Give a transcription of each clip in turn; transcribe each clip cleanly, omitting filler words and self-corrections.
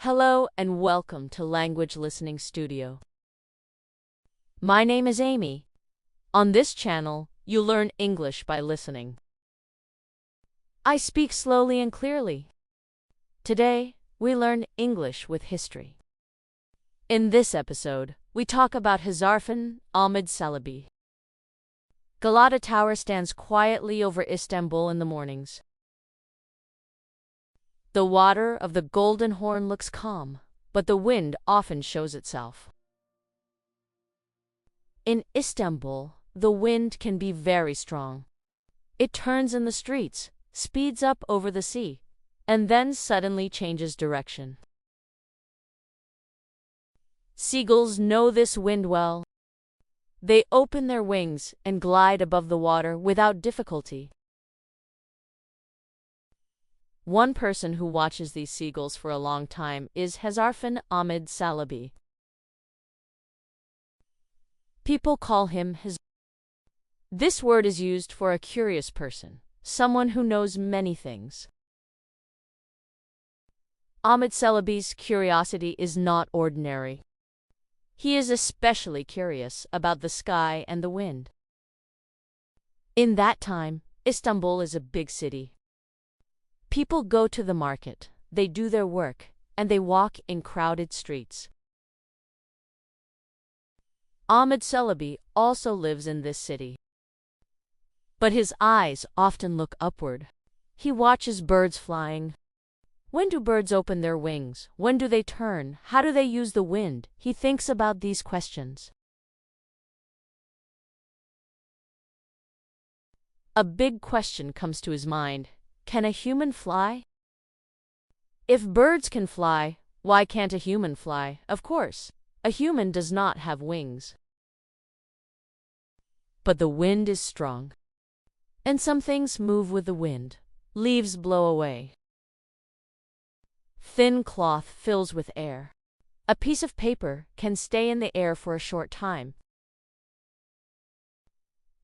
Hello and welcome to Language Listening Studio. My name is Amy. On this channel, you learn English by listening. I speak slowly and clearly. Today, we learn English with history. In this episode, we talk about Hezarfen Ahmed Celebi. Galata Tower stands quietly over Istanbul in the mornings. The water of the Golden Horn looks calm, but the wind often shows itself. In Istanbul, the wind can be very strong. It turns in the streets, speeds up over the sea, and then suddenly changes direction. Seagulls know this wind well. They open their wings and glide above the water without difficulty. One person who watches these seagulls for a long time is Hezarfen Ahmed Celebi. People call him Hezarfen. This word is used for a curious person, someone who knows many things. Ahmed Celebi's curiosity is not ordinary. He is especially curious about the sky and the wind. In that time, Istanbul is a big city. People go to the market, they do their work, and they walk in crowded streets. Ahmed Celebi also lives in this city. But his eyes often look upward. He watches birds flying. When do birds open their wings? When do they turn? How do they use the wind? He thinks about these questions. A big question comes to his mind. Can a human fly? If birds can fly, why can't a human fly? Of course, a human does not have wings. But the wind is strong. And some things move with the wind. Leaves blow away. Thin cloth fills with air. A piece of paper can stay in the air for a short time.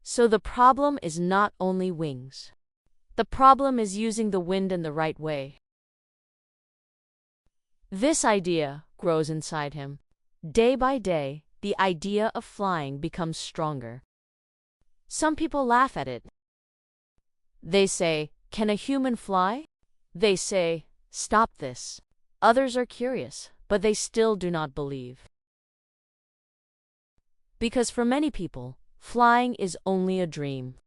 So the problem is not only wings. The problem is using the wind in the right way. This idea grows inside him. Day by day, the idea of flying becomes stronger. Some people laugh at it. They say, "Can a human fly?" They say, "Stop this." Others are curious, but they still do not believe. Because for many people, flying is only a dream.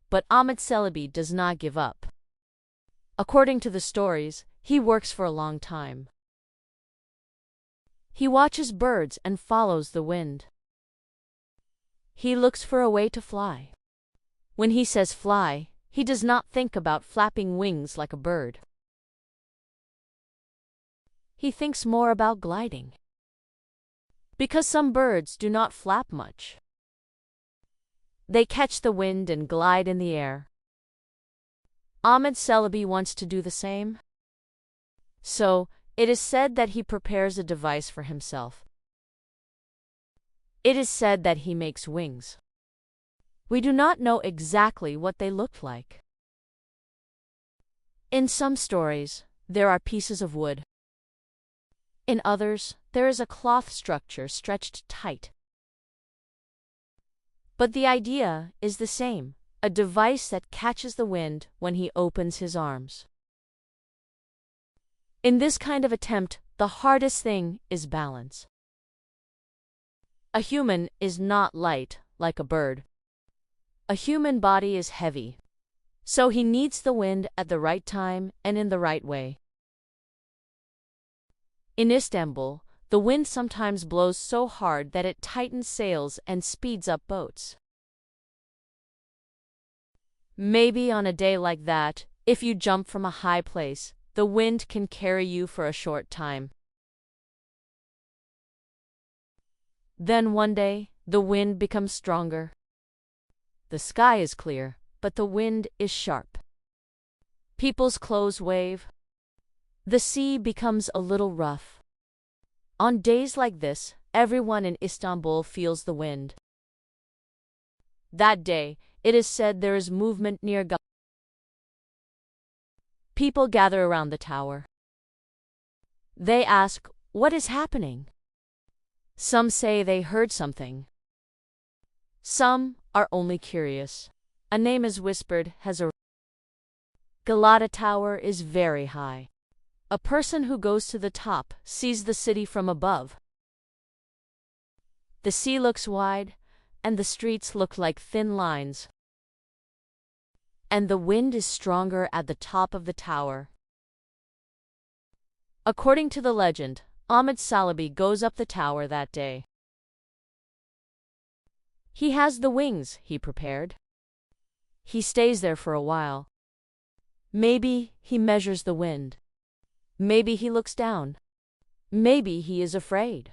But Ahmed Celebi does not give up. According to the stories, he works for a long time. He watches birds and follows the wind. He looks for a way to fly. When he says fly, he does not think about flapping wings like a bird. He thinks more about gliding. Because some birds do not flap much. They catch the wind and glide in the air. Ahmed Celebi wants to do the same. So, it is said that he prepares a device for himself. It is said that he makes wings. We do not know exactly what they look like. In some stories, there are pieces of wood. In others, there is a cloth structure stretched tight. But the idea is the same, a device that catches the wind when he opens his arms. In this kind of attempt, the hardest thing is balance. A human is not light like a bird. A human body is heavy. So he needs the wind at the right time and in the right way. In Istanbul, the wind sometimes blows so hard that it tightens sails and speeds up boats. Maybe on a day like that, if you jump from a high place, the wind can carry you for a short time. Then one day, the wind becomes stronger. The sky is clear, but the wind is sharp. People's clothes wave. The sea becomes a little rough. On days like this, everyone in Istanbul feels the wind. That day, it is said there is movement near. People gather around the tower. They ask, "What is happening?" Some say they heard something. Some are only curious. A name is whispered, Hezarfen. Galata Tower is very high. A person who goes to the top sees the city from above. The sea looks wide, and the streets look like thin lines. And the wind is stronger at the top of the tower. According to the legend, Ahmed Celebi goes up the tower that day. He has the wings he prepared. He stays there for a while. Maybe he measures the wind. Maybe he looks down. Maybe he is afraid.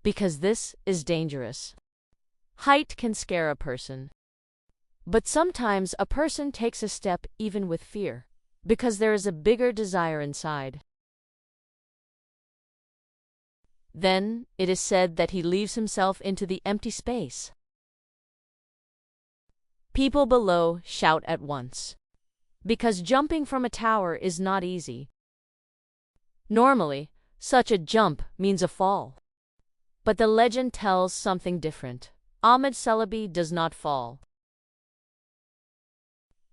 Because this is dangerous. Height can scare a person. But sometimes a person takes a step even with fear, because there is a bigger desire inside. Then it is said that he leaves himself into the empty space. People below shout at once, because jumping from a tower is not easy. Normally, such a jump means a fall. But the legend tells something different. Ahmed Celebi does not fall.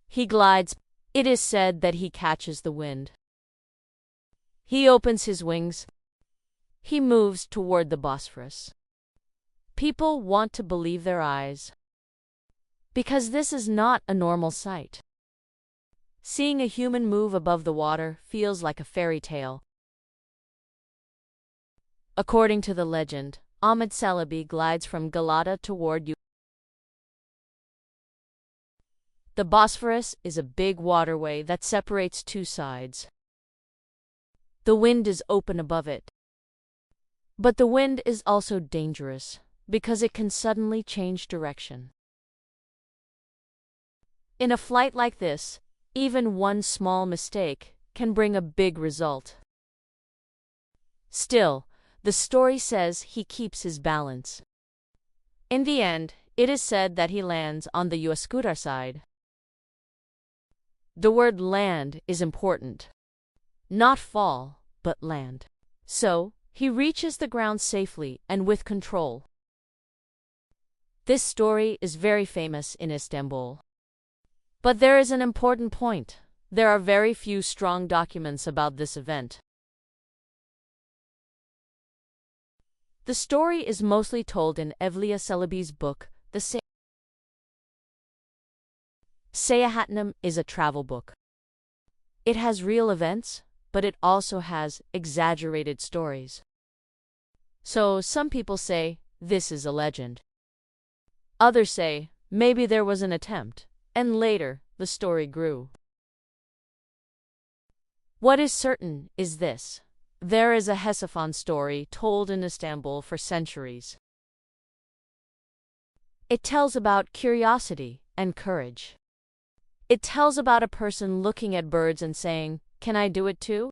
He glides. It is said that he catches the wind. He opens his wings. He moves toward the Bosphorus. People want to believe their eyes, because this is not a normal sight. Seeing a human move above the water feels like a fairy tale. According to the legend, Ahmed Celebi glides from Galata toward Uskudar. The Bosphorus is a big waterway that separates two sides. The wind is open above it. But the wind is also dangerous, because it can suddenly change direction. In a flight like this, even one small mistake can bring a big result. Still, the story says he keeps his balance. In the end, it is said that he lands on the Uskudar side. The word land is important. Not fall, but land. So, he reaches the ground safely and with control. This story is very famous in Istanbul. But there is an important point. There are very few strong documents about this event. The story is mostly told in Evliya Celebi's book, The Seyahatname is a travel book. It has real events, but it also has exaggerated stories. So some people say this is a legend. Others say maybe there was an attempt, and later the story grew. What is certain is this: there is a Hezarfen story told in Istanbul for centuries. It tells about curiosity and courage. It tells about a person looking at birds and saying, "Can I do it too?"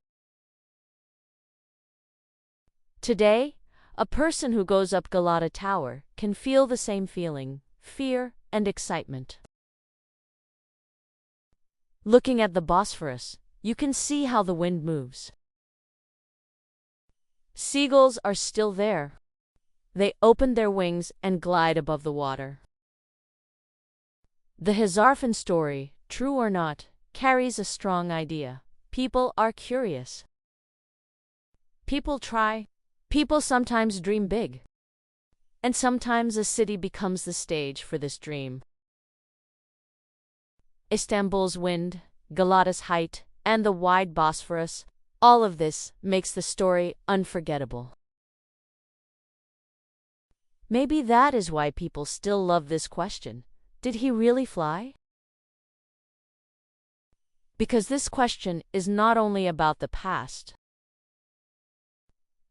Today, a person who goes up Galata Tower can feel the same feeling, fear and excitement. Looking at the Bosphorus, you can see how the wind moves. Seagulls are still there. They open their wings and glide above the water. The Hezarfen story, true or not, carries a strong idea. People are curious. People try. People sometimes dream big. And sometimes a city becomes the stage for this dream. Istanbul's wind, Galata's height, and the wide Bosphorus, all of this makes the story unforgettable. Maybe that is why people still love this question. Did he really fly? Because this question is not only about the past.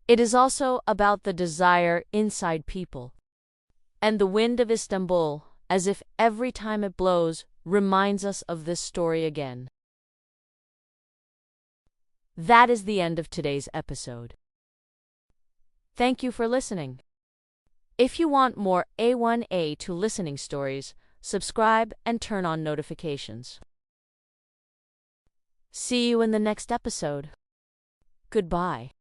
It is also about the desire inside people. And the wind of Istanbul, as if every time it blows, reminds us of this story again. That is the end of today's episode. Thank you for listening. If you want more A1-A2 listening stories, subscribe and turn on notifications. See you in the next episode. Goodbye.